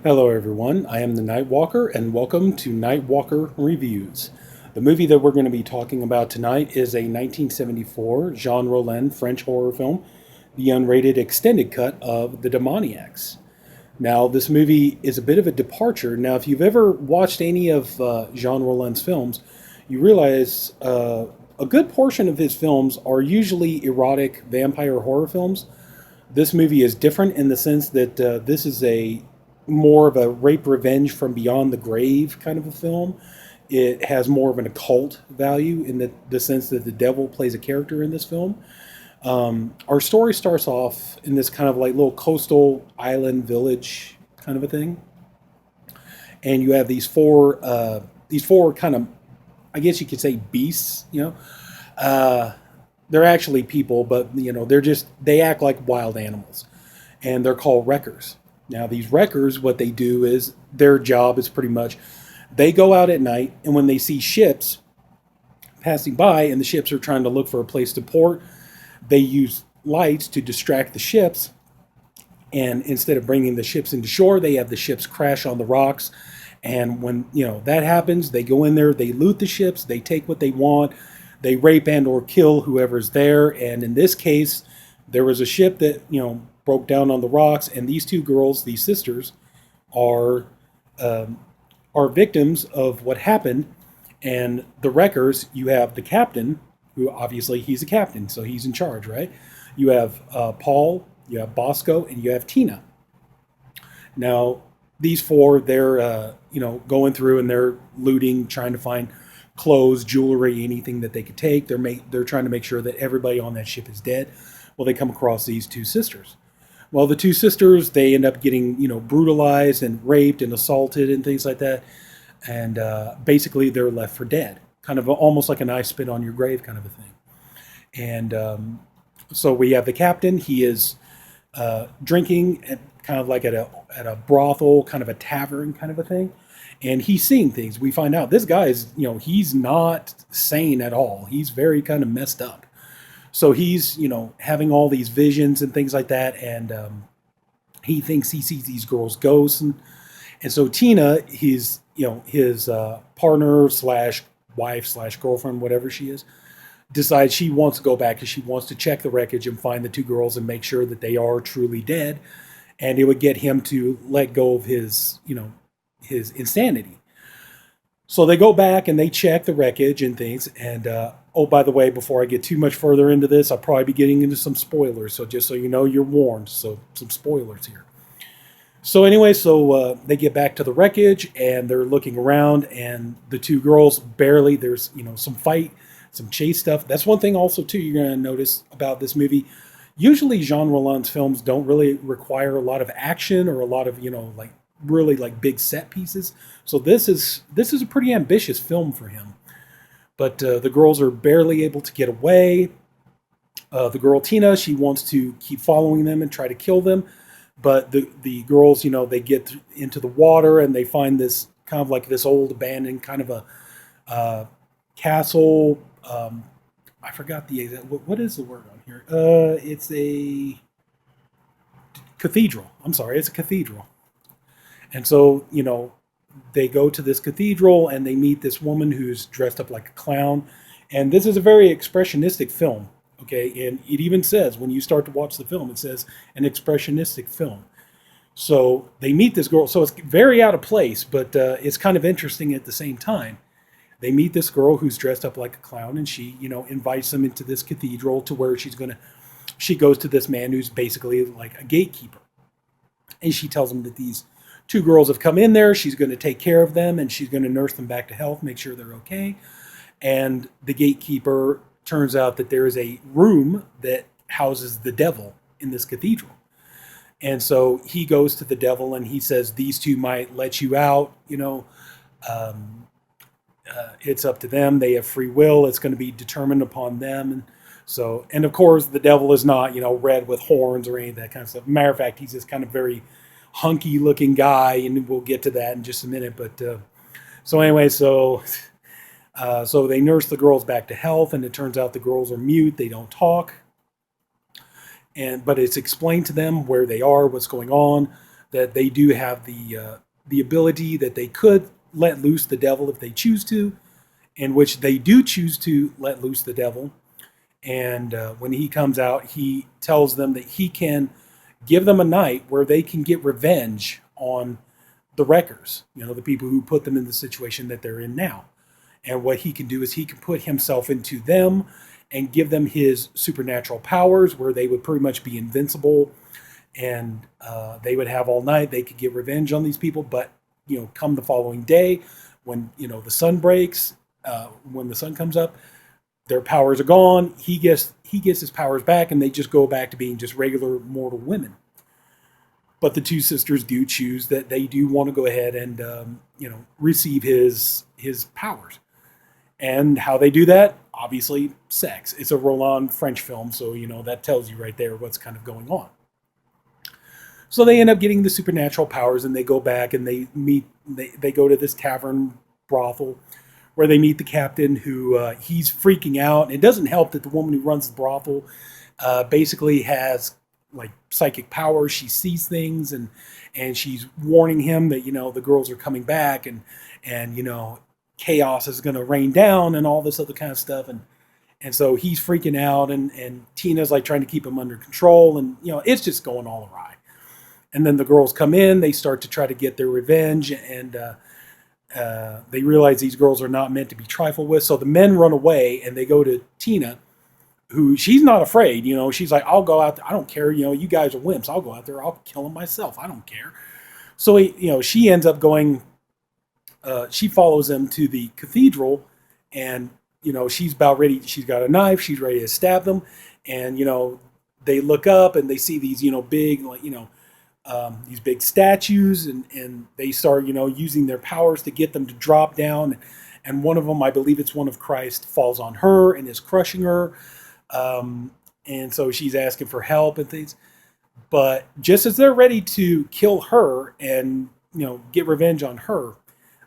Hello, everyone. I am the Nightwalker, and welcome to Nightwalker Reviews. The movie that we're going to be talking about tonight is a 1974 Jean Rollins French horror film, the unrated extended cut of The Demoniacs. Now, this movie is a bit of a departure. Now, if you've ever watched any of Jean Rollins' films, you realize a good portion of his films are usually erotic vampire horror films. This movie is different in the sense that this is a more of a rape revenge from beyond the grave kind of a film. It has more of an occult value in the sense that the devil plays a character in this film. Our story starts off in this kind of like little coastal island village kind of a thing, and you have these four kind of, I guess you could say, beasts. They're actually people, but they act like wild animals, and they're called wreckers. Now, these wreckers, what they do is their job is pretty much they go out at night, and when they see ships passing by and the ships are trying to look for a place to port, they use lights to distract the ships. And instead of bringing the ships into shore, they have the ships crash on the rocks. And when that happens, they go in there, they loot the ships, they take what they want, they rape and or kill whoever's there. And in this case, there was a ship that broke down on the rocks, and these two girls, these sisters, are are victims of what happened. And the wreckers, you have the captain, who obviously he's a captain, so he's in charge, right? You have Paul, you have Bosco, and you have Tina. Now, these four, they're going through and they're looting, trying to find clothes, jewelry, anything that they could take. They're trying to make sure that everybody on that ship is dead. Well, they come across these two sisters. Well, the two sisters, they end up getting, brutalized and raped and assaulted and things like that. And basically, they're left for dead. Kind of almost like an I spit on your grave kind of a thing. And so we have the captain. He is drinking at kind of like at a brothel, kind of a tavern kind of a thing. And he's seeing things. We find out this guy is, he's not sane at all. He's very kind of messed up. So he's, having all these visions and things like that, and he thinks he sees these girls' ghosts, and so Tina, his partner slash wife slash girlfriend, whatever she is, decides she wants to go back because she wants to check the wreckage and find the two girls and make sure that they are truly dead, and it would get him to let go of his insanity. So they go back and they check the wreckage and things. And oh, by the way, before I get too much further into this, I'll probably be getting into some spoilers. So just so you know, you're warned. So some spoilers here. So anyway, they get back to the wreckage and they're looking around, and the two girls barely. There's some fight, some chase stuff. That's one thing also too you're going to notice about this movie. Usually, Jean Rollins films don't really require a lot of action or a lot of like really like big set pieces. So this is a pretty ambitious film for him. But the girls are barely able to get away. The girl Tina, she wants to keep following them and try to kill them. But the girls, they get into the water and they find this kind of like this old abandoned kind of a castle. I forgot the exact, what is the word on here? It's a cathedral. I'm sorry, it's a cathedral. And so, they go to this cathedral and they meet this woman who's dressed up like a clown. And this is a very expressionistic film, okay? And it even says, when you start to watch the film, it says an expressionistic film. So they meet this girl. So it's very out of place, but it's kind of interesting at the same time. They meet this girl who's dressed up like a clown, and she, invites them into this cathedral to where she goes to this man who's basically like a gatekeeper. And she tells them that these two girls have come in there. She's going to take care of them, and she's going to nurse them back to health, make sure they're okay. And the gatekeeper, turns out that there is a room that houses the devil in this cathedral. And so he goes to the devil and he says, these two might let you out. It's up to them. They have free will. It's going to be determined upon them. And of course, the devil is not, red with horns or any of that kind of stuff. Matter of fact, he's this kind of very hunky looking guy, and we'll get to that in just a minute. But so they nurse the girls back to health, and it turns out the girls are mute. They don't talk. But it's explained to them where they are, what's going on. that they do have the ability that they could let loose the devil if they choose to, in which they do choose to let loose the devil. And when he comes out, he tells them that he can give them a night where they can get revenge on the wreckers, the people who put them in the situation that they're in now. And what he can do is he can put himself into them and give them his supernatural powers where they would pretty much be invincible, and they would have all night. They could get revenge on these people. But, come the following day when, the sun breaks, when the sun comes up, their powers are gone. He gets his powers back, and they just go back to being just regular mortal women. But the two sisters do choose that they do want to go ahead and, receive his powers. And how they do that, obviously, sex. It's a Rollins French film, so, that tells you right there what's kind of going on. So they end up getting the supernatural powers, and they go back and they go to this tavern brothel where they meet the captain, who he's freaking out. It doesn't help that the woman who runs the brothel basically has like psychic powers. She sees things, and she's warning him that, the girls are coming back, and chaos is going to rain down and all this other kind of stuff. And so he's freaking out, and Tina's like trying to keep him under control, and, it's just going all awry. And then the girls come in, they start to try to get their revenge, and they realize these girls are not meant to be trifled with. So the men run away, and they go to Tina, who she's not afraid. She's like, I'll go out there. I don't care. You guys are wimps. I'll go out there. I'll kill them myself. I don't care. So, she ends up going, she follows them to the cathedral, and, she's about ready. She's got a knife. She's ready to stab them. And, they look up and they see these, big, like, these big statues, and they start, using their powers to get them to drop down. And one of them, I believe it's one of Christ, falls on her and is crushing her. And so she's asking for help and things. But just as they're ready to kill her and, get revenge on her,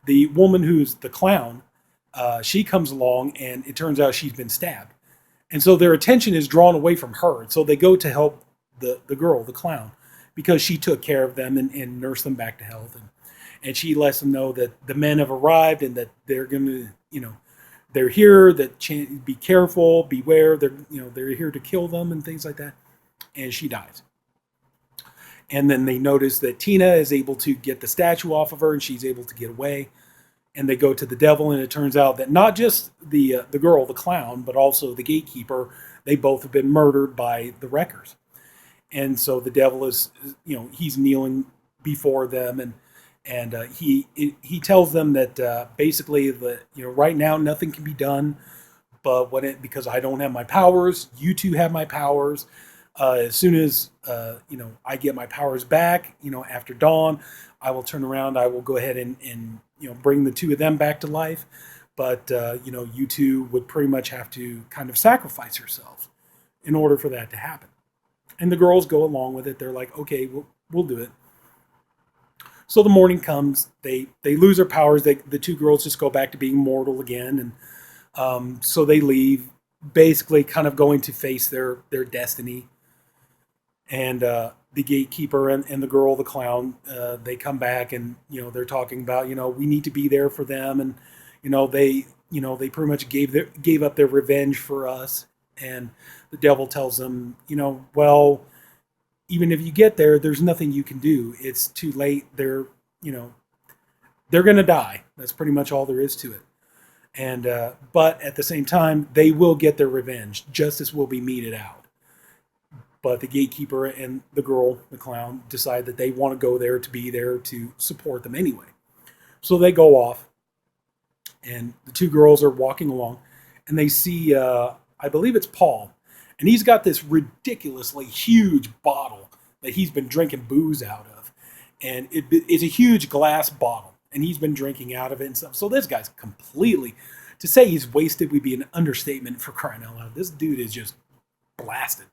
the woman who's the clown, she comes along, and it turns out she's been stabbed. And so their attention is drawn away from her. And so they go to help the girl, the clown, because she took care of them and nursed them back to health. And she lets them know that the men have arrived and that they're going to, they're here, that be careful, beware, they're here to kill them and things like that. And she dies. And then they notice that Tina is able to get the statue off of her, and she's able to get away. And they go to the devil, and it turns out that not just the girl, the clown, but also the gatekeeper, they both have been murdered by the wreckers. And so the devil is, he's kneeling before them, and he tells them that basically right now nothing can be done, but because I don't have my powers, you two have my powers. As soon as I get my powers back, after dawn, I will turn around. I will go ahead and bring the two of them back to life. But you two would pretty much have to kind of sacrifice yourselves in order for that to happen. And the girls go along with it. They're like, okay, we'll do it. So the morning comes. They lose their powers. The two girls just go back to being mortal again. And so they leave, basically kind of going to face their destiny. And the gatekeeper and the girl, the clown, they come back, and, they're talking about, we need to be there for them. And, they pretty much gave up their revenge for us. And the devil tells them, well, even if you get there, there's nothing you can do. It's too late. They're going to die. That's pretty much all there is to it. And but at the same time, they will get their revenge. Justice will be meted out. But the gatekeeper and the girl, the clown, decide that they want to go there to be there to support them anyway. So they go off, and the two girls are walking along, and they see, I believe it's Paul, and he's got this ridiculously huge bottle that he's been drinking booze out of. And it's a huge glass bottle, and he's been drinking out of it and stuff. So this guy's completely, to say he's wasted would be an understatement, for crying out loud. This dude is just blasted.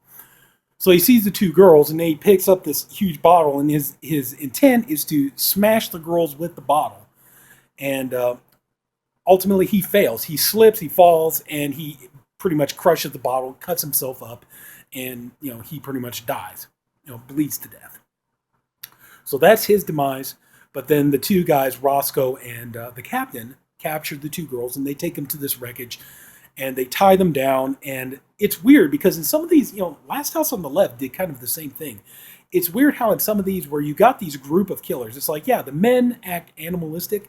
So he sees the two girls, and he picks up this huge bottle, and his intent is to smash the girls with the bottle. And ultimately he fails. He slips, he falls, and he pretty much crushes the bottle, cuts himself up, and he pretty much dies, bleeds to death. So that's his demise. But then the two guys, Roscoe and the captain, capture the two girls and they take them to this wreckage and they tie them down. And it's weird because in some of these, Last House on the Left did kind of the same thing. It's weird how in some of these where you got these group of killers, it's like, yeah, the men act animalistic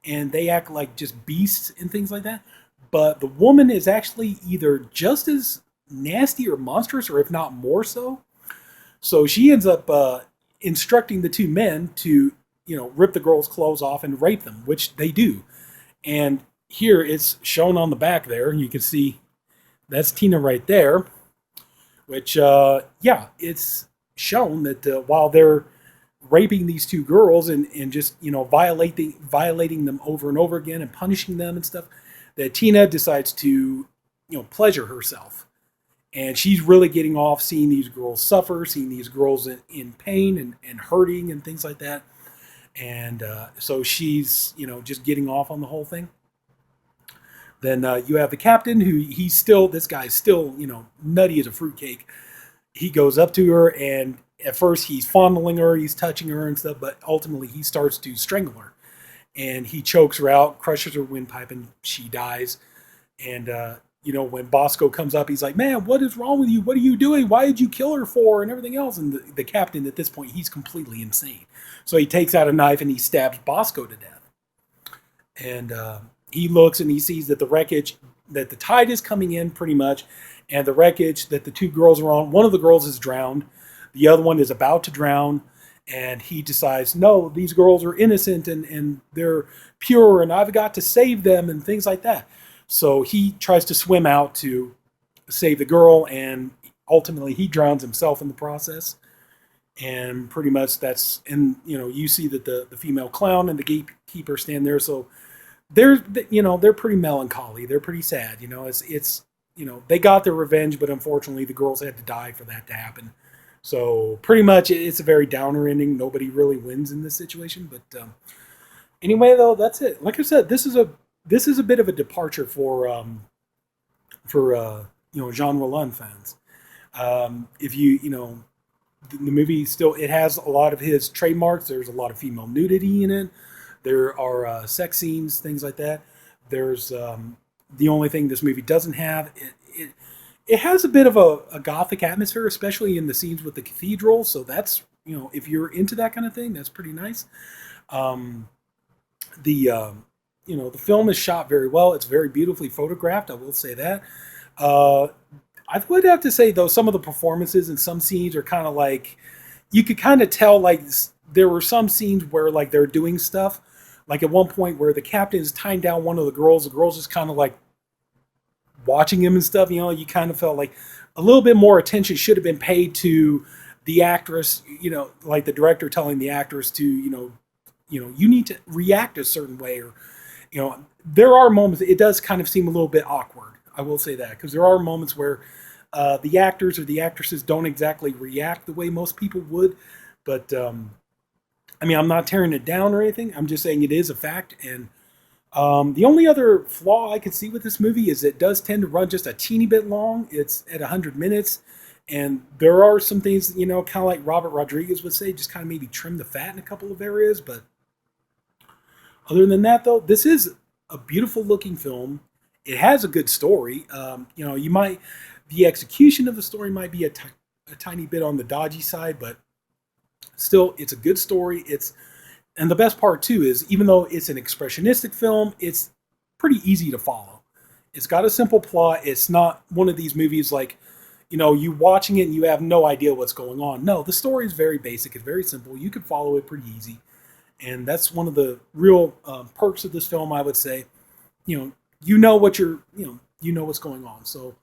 and they act like just beasts and things like that. But the woman is actually either just as nasty or monstrous, or if not more so. So she ends up instructing the two men to, rip the girls' clothes off and rape them, which they do. And here it's shown on the back there. You can see that's Tina right there, which, it's shown that while they're raping these two girls and just, violating them over and over again and punishing them and stuff, that Tina decides to, pleasure herself. And she's really getting off seeing these girls suffer, seeing these girls in pain and hurting and things like that. And so she's, just getting off on the whole thing. Then you have the captain who this guy's still, nutty as a fruitcake. He goes up to her and at first he's fondling her, he's touching her and stuff, but ultimately he starts to strangle her. And he chokes her out, crushes her windpipe, and she dies. And, when Bosco comes up, he's like, man, what is wrong with you? What are you doing? Why did you kill her for? And everything else. And the captain, at this point, he's completely insane. So he takes out a knife and he stabs Bosco to death. And he looks and he sees that the wreckage, that the tide is coming in pretty much, and the wreckage that the two girls are on, one of the girls is drowned. The other one is about to drown. And he decides, no, these girls are innocent and they're pure and I've got to save them and things like that. So he tries to swim out to save the girl and ultimately he drowns himself in the process. And pretty much you see that the female clown and the gatekeeper stand there. So they're pretty melancholy. They're pretty sad. It's they got their revenge, but unfortunately the girls had to die for that to happen. So pretty much it's a very downer ending. Nobody really wins in this situation. But anyway, though, that's it. Like I said, this is a bit of a departure for Jean Rollins fans. If the movie still, it has a lot of his trademarks. There's a lot of female nudity in it. There are sex scenes, things like that. There's the only thing this movie doesn't have. It has a bit of a gothic atmosphere, especially in the scenes with the cathedral. So that's, if you're into that kind of thing, that's pretty nice. The film is shot very well. It's very beautifully photographed. I will say that. I would have to say, though, some of the performances in some scenes are kind of like, you could kind of tell, like, there were some scenes where, like, they're doing stuff. Like, at one point where the captain is tying down one of the girls just kind of, like, watching him and stuff, you kind of felt like a little bit more attention should have been paid to the actress, like the director telling the actress to, you need to react a certain way, or, there are moments, it does kind of seem a little bit awkward. I will say that, because there are moments where the actors or the actresses don't exactly react the way most people would. But, I'm not tearing it down or anything. I'm just saying it is a fact. And the only other flaw I could see with this movie is it does tend to run just a teeny bit long. It's at 100 minutes. And there are some things, kind of like Robert Rodriguez would say, just kind of maybe trim the fat in a couple of areas. But other than that, though, this is a beautiful looking film. It has a good story. The execution of the story might be a tiny bit on the dodgy side, but still, it's a good story. And the best part too is, even though it's an expressionistic film, it's pretty easy to follow. It's got a simple plot. It's not one of these movies like, you watching it and you have no idea what's going on. No, the story is very basic. It's very simple. You can follow it pretty easy. And that's one of the real perks of this film, I would say. You know what's going on. So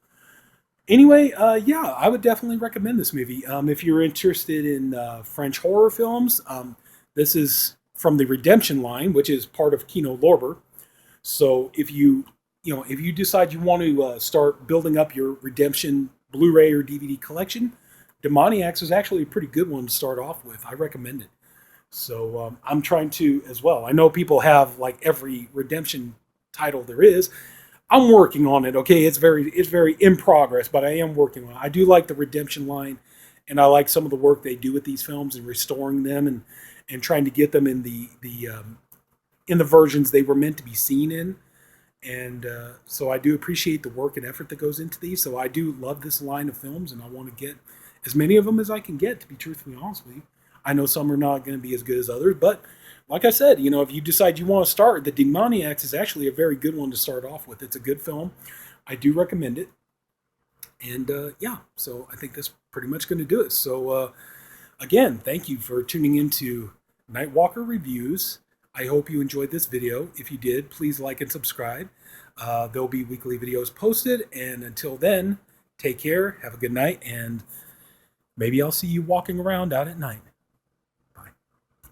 anyway, I would definitely recommend this movie. If you're interested in French horror films, this is from the Redemption line, which is part of Kino Lorber. So if you decide you want to start building up your Redemption Blu-ray or DVD collection, Demoniacs is actually a pretty good one to start off with. I recommend it. So I'm trying to as well. I know people have like every Redemption title there is. I'm working on it. Okay, it's very in progress, but I am working on it. I do like the Redemption line, and I like some of the work they do with these films and restoring them and trying to get them in the versions they were meant to be seen in. And so I do appreciate the work and effort that goes into these. So I do love this line of films, and I want to get as many of them as I can get, to be truthfully honest with you. I know some are not going to be as good as others, but like I said, if you decide you want to start, the Demoniacs is actually a very good one to start off with. It's a good film. I do recommend it. And yeah, so I think that's pretty much going to do it. So again, thank you for tuning into Nightwalker Reviews. I hope you enjoyed this video. If you did, please like and subscribe. There'll be weekly videos posted. And until then, take care, have a good night, and maybe I'll see you walking around out at night.